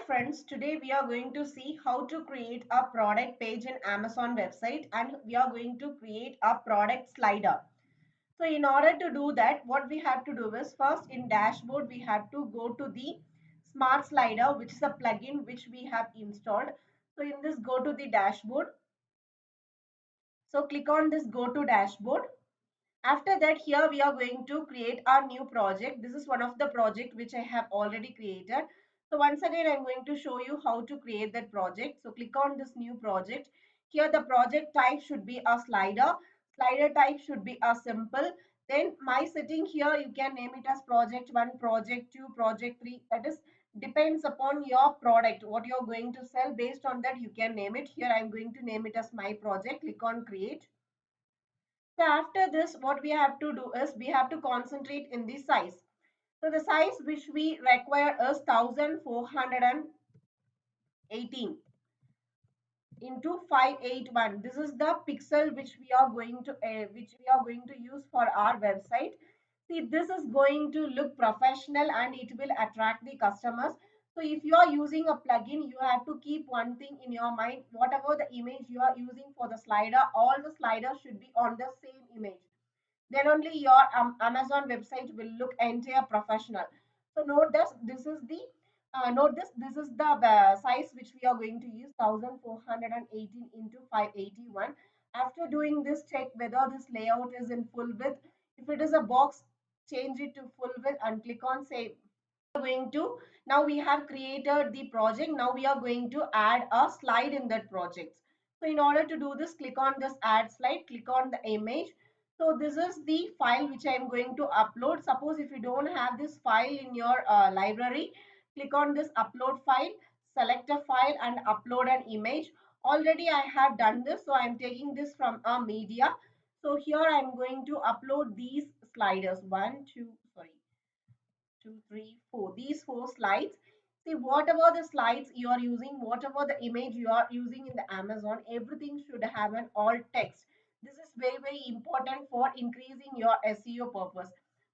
friends, today we are going to see how to create a product page in Amazon website, and we are going to create a product slider. So in order to do that, what we have to do is first in dashboard we have to go to the smart slider, which is a plugin which we have installed. So in this, go to the dashboard. So click on this go to dashboard. After that, here we are going to create our new project. This is one of the project which I have already created. So once again, I'm going to show you how to create that project. So click on this new project. Here the project type should be a slider. Slider type should be a simple. Then my setting here, you can name it as project 1, project 2, project 3. That is depends upon your product, what you're going to sell. Based on that, you can name it. Here I'm going to name it as my project. Click on create. So after this, what we have to do is we have to concentrate in the size. So the size which we require is 1418 into 581. This is the pixel which we are going to use for our website. See, this is going to look professional and it will attract the customers. So if you are using a plugin, you have to keep one thing in your mind. Whatever the image you are using for the slider, all the sliders should be on the same image. Then only your Amazon website will look entire professional. So note this. This is the size which we are going to use, 1418 into 581. After doing this, check whether this layout is in full width. If it is a box, change it to full width and click on save. Going to Now we have created the project. Now we are going to add a slide in that project. So in order to do this, click on this add slide, click on the image. So this is the file which I am going to upload. Suppose if you don't have this file in your library, click on this upload file, select a file and upload an image. Already I have done this, so I am taking this from a media. So here I am going to upload these sliders. One, two, sorry, two, three, four. These four slides. See, whatever the slides you are using, whatever the image you are using in the Amazon, everything should have an alt text. This is very, very important for increasing your SEO purpose.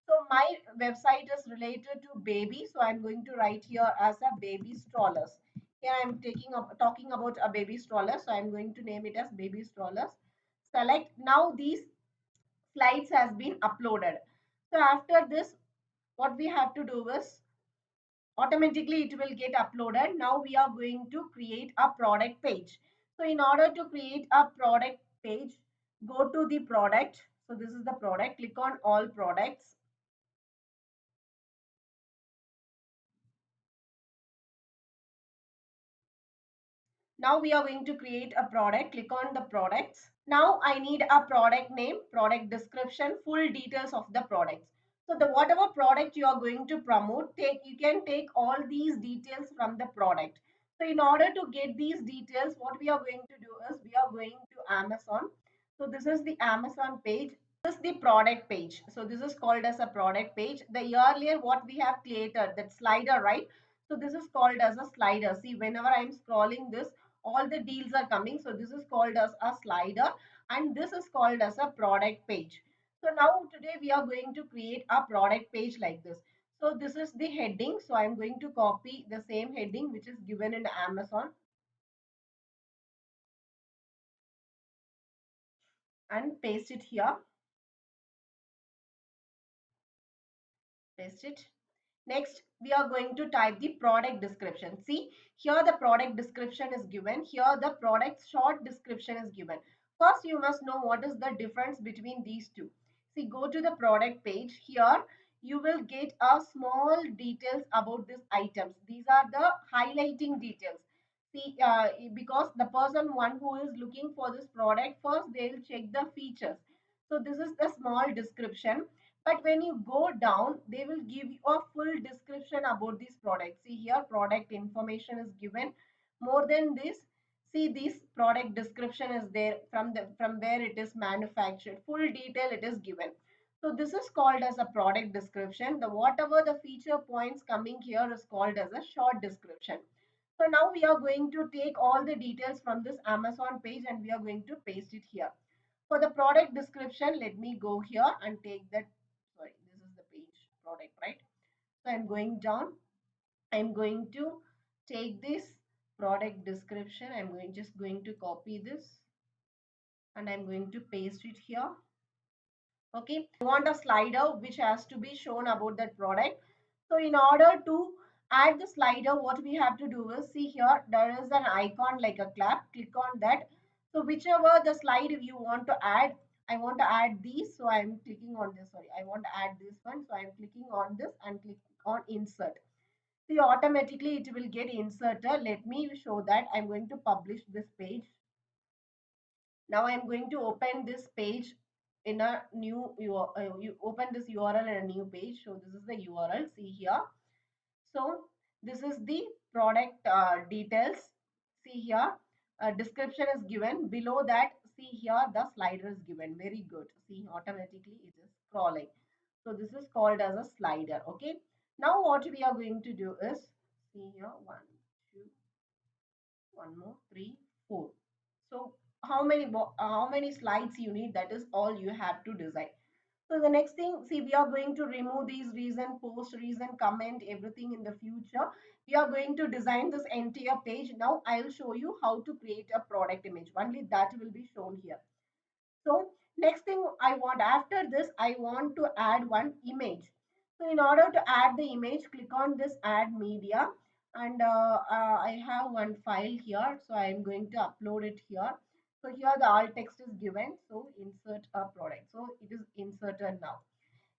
So my website is related to baby. So I'm going to write here as a baby strollers. Here I'm talking about a baby stroller. So I'm going to name it as baby strollers. Select. Now these slides has been uploaded. So after this, what we have to do is automatically it will get uploaded. Now we are going to create a product page. So in order to create a product page, go to the product. So this is the product. Click on all products. Now we are going to create a product. Click on the products. Now I need a product name, product description, full details of the products. So the whatever product you are going to promote, you can take all these details from the product. So in order to get these details, what we are going to do is we are going to Amazon. So this is the Amazon page. This is the product page. So this is called as a product page. The earlier what we have created, that slider, right? So this is called as a slider. See, whenever I'm scrolling this, all the deals are coming. So this is called as a slider and this is called as a product page. So now today we are going to create a product page like this. So this is the heading. So I'm going to copy the same heading which is given in Amazon and paste it here. Paste it. Next, we are going to type the product description. See, here the product description is given. Here the product short description is given. First, you must know what is the difference between these two. See, go to the product page. Here, you will get a small details about these items. These are the highlighting details. See, because the one who is looking for this product, first they'll check the features. So this is the small description, but when you go down, they will give you a full description about this product. See here, product information is given. More than this, see this product description is there from where it is manufactured. Full detail it is given. So this is called as a product description. The whatever the feature points coming here is called as a short description. So now we are going to take all the details from this Amazon page and we are going to paste it here. For the product description, let me go here and take that. Sorry, this is the page product, right? So I'm going down. I'm going to take this product description. I'm going to copy this and I'm going to paste it here. Okay, I want a slider which has to be shown about that product. So in order to add the slider, what we have to do is, see here there is an icon like a clap, click on that. So whichever the slide you want to add, I want to add these, so I'm clicking on this. Sorry, I want to add this one, so I'm clicking on this and click on insert. See, automatically it will get inserted. Let me show that. I'm going to publish this page. Now I'm going to open this page in a new, you open this URL in a new page. So this is the URL, see here. So this is the product details. See here, description is given. Below that, see here, the slider is given. Very good. See, automatically it is scrolling. So this is called as a slider. Okay. Now what we are going to do is, see here, one, two, one more, three, four. So how many slides you need, that is all you have to decide. So the next thing, see, we are going to remove these reason, post, reason, comment, everything in the future. We are going to design this entire page. Now I'll show you how to create a product image. Only that will be shown here. So next thing I want, after this, I want to add one image. So in order to add the image, click on this add media, and I have one file here. So I'm going to upload it here. So here the alt text is given. So insert a product. So it is inserted now.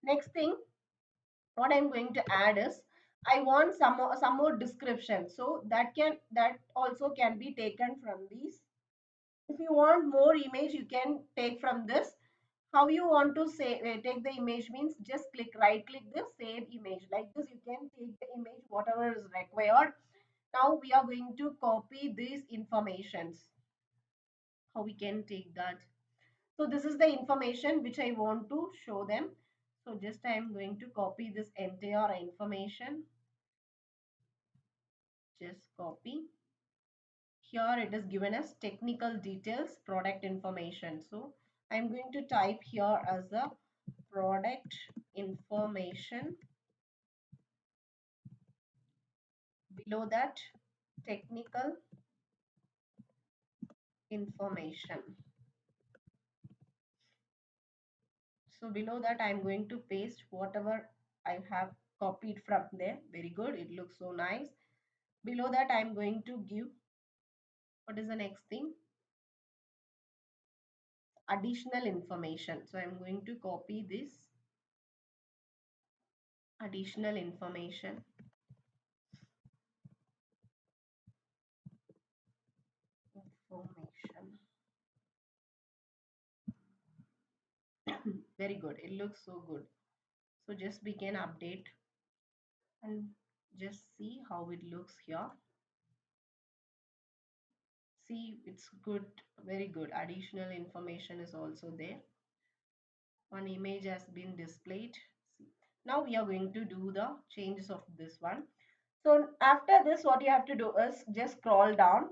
Next thing, what I'm going to add is, I want some more description. So that also can be taken from these. If you want more image, you can take from this. How you want to say take the image means, just click, right click this, save image. Like this you can take the image whatever is required. Now we are going to copy these informations. How we can take that? So this is the information which I want to show them. So just I am going to copy this entire information. Just copy. Here it is given as technical details, product information. So I'm going to type here as a product information. Below that, technical information. So below that, I'm going to paste whatever I have copied from there. Very good. It looks so nice. Below that, I'm going to give, what is the next thing? Additional information. So I'm going to copy this additional information. Information. Very good. It looks so good. So just we can update and just see how it looks here. See, it's good, very good. Additional information is also there. One image has been displayed. See. Now we are going to do the changes of this one. So after this, what you have to do is just scroll down.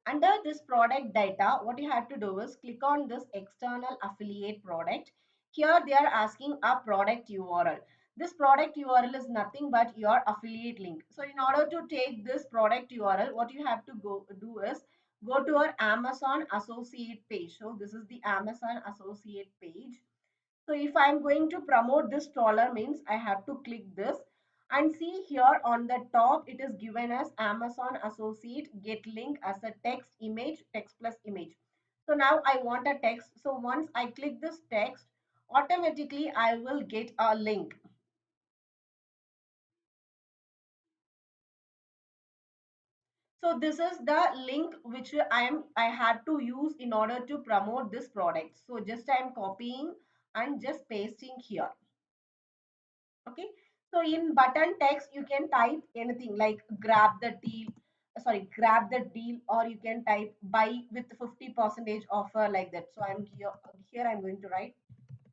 Under this product data, what you have to do is click on this external affiliate product. Here they are asking a product URL. This product URL is nothing but your affiliate link. So in order to take this product URL, what you have to go do is go to our Amazon associate page. So this is the Amazon associate page. So if I'm going to promote this trawler means I have to click this, and see here on the top it is given as Amazon associate get link as a text image, text plus image. So now I want a text. So once I click this text, automatically I will get a link. So this is the link which I had to use in order to promote this product. So just I am copying and just pasting here. Okay, so in button text you can type anything like grab the deal, grab the deal, or you can type buy with 50% offer, like that. So I'm here I'm going to write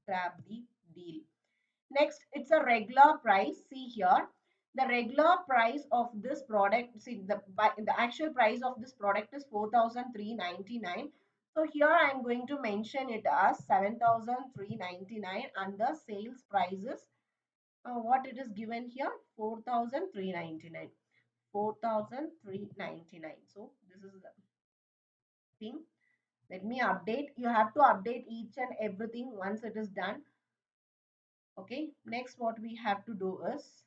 grab the deal. Next, it's a regular price. See here, the regular price of this product, see the actual price of this product is 4,399. So here I'm going to mention it as 7,399 and the sales price is what it is given here, 4,399. 4,399. So this is the thing. Let me update. You have to update each and everything once it is done. Okay. Next, what we have to do is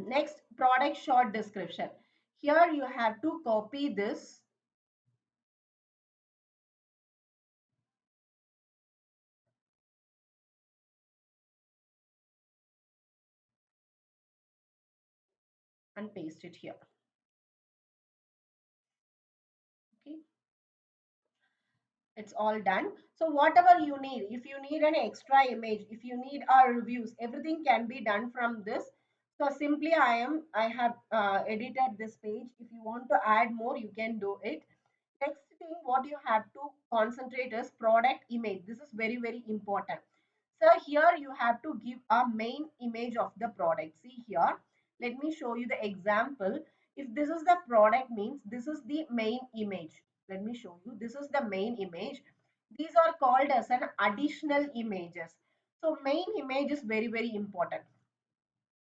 next, product short description. Here you have to copy this and paste it here. Okay. It's all done. So whatever you need, if you need an extra image, if you need our reviews, everything can be done from this. So simply I have edited this page. If you want to add more, you can do it. Next thing what you have to concentrate is product image. This is very, very important. So here you have to give a main image of the product. See here, let me show you the example. If this is the product, means this is the main image. Let me show you, this is the main image. These are called as an additional images. So main image is very, very important.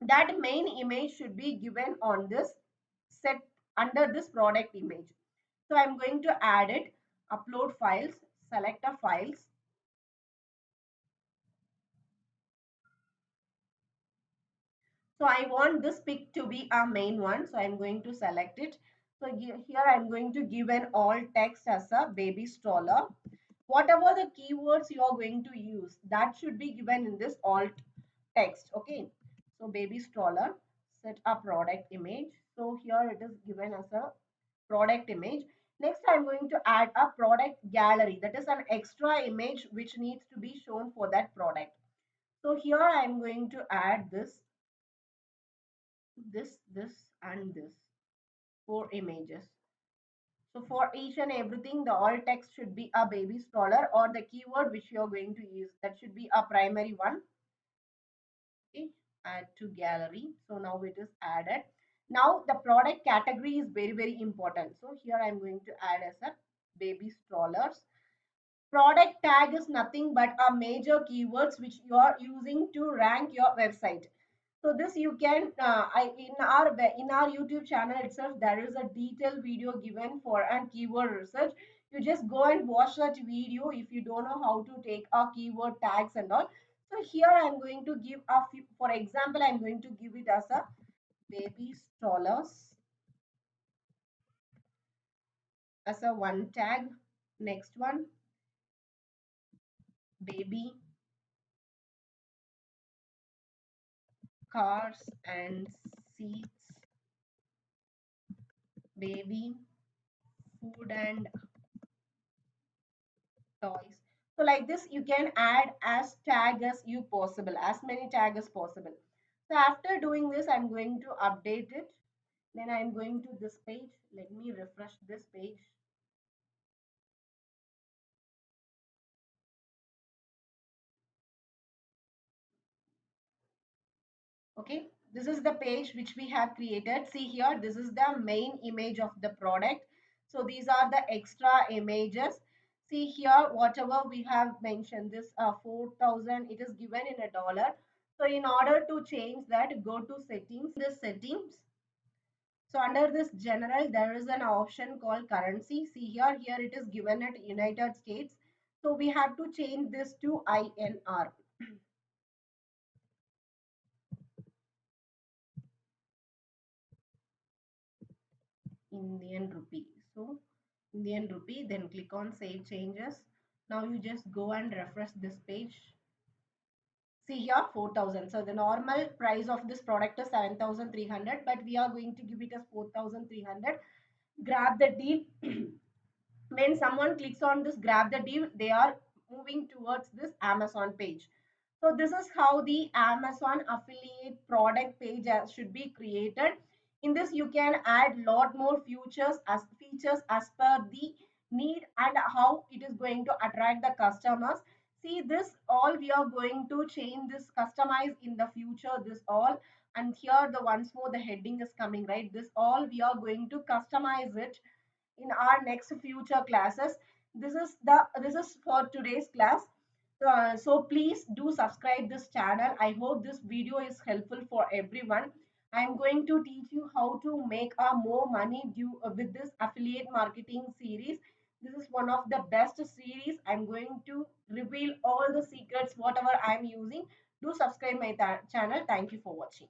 That main image should be given on this set under this product image. So I'm going to add it, upload files, select a files. So I want this pic to be a main one. So I'm going to select it. So here I'm going to give an alt text as a baby stroller. Whatever the keywords you are going to use, that should be given in this alt text. Okay. So baby stroller, set a product image. So here it is given as a product image. Next, I'm going to add a product gallery. That is an extra image which needs to be shown for that product. So here I'm going to add this, and this, four images. So for each and everything, the alt text should be a baby stroller or the keyword which you're going to use. That should be a primary one. Okay, add to gallery. So now it is added. Now the product category is very, very important. So here I'm going to add as a baby strollers. Product tag is nothing but a major keywords which you are using to rank your website. So this you can in our YouTube channel itself, there is a detailed video given for a keyword research. You just go and watch that video if you don't know how to take a keyword tags and all. So here I'm going to give a few, for example, I'm going to give it as a baby strollers as a one tag. Next one, baby cars and seats, baby food and toys. So like this, you can add as tag as you possible, as many tag as possible. So after doing this, I'm going to update it. Then I'm going to this page. Let me refresh this page. Okay, this is the page which we have created. See here, this is the main image of the product. So these are the extra images. See here, whatever we have mentioned, this 4,000, it is given in a dollar. So in order to change that, go to settings, this settings. So under this general, there is an option called currency. See here it is given at United States. So we have to change this to INR. Indian rupee. So Indian rupee, then click on save changes. Now you just go and refresh this page. See here 4,000. So the normal price of this product is 7,300, but we are going to give it as 4,300. Grab the deal. When someone clicks on this grab the deal, they are moving towards this Amazon page. So this is how the Amazon affiliate product page should be created. In this you can add lot more features as per the need and how it is going to attract the customers. See this all we are going to change this, customize in the future, this all. And here the once more the heading is coming, right? This all we are going to customize it in our next future classes. This is for today's class. So please do subscribe this channel. I hope this video is helpful for everyone. I'm going to teach you how to make more money with this affiliate marketing series. This is one of the best series. I'm going to reveal all the secrets, whatever I'm using. Do subscribe my channel. Thank you for watching.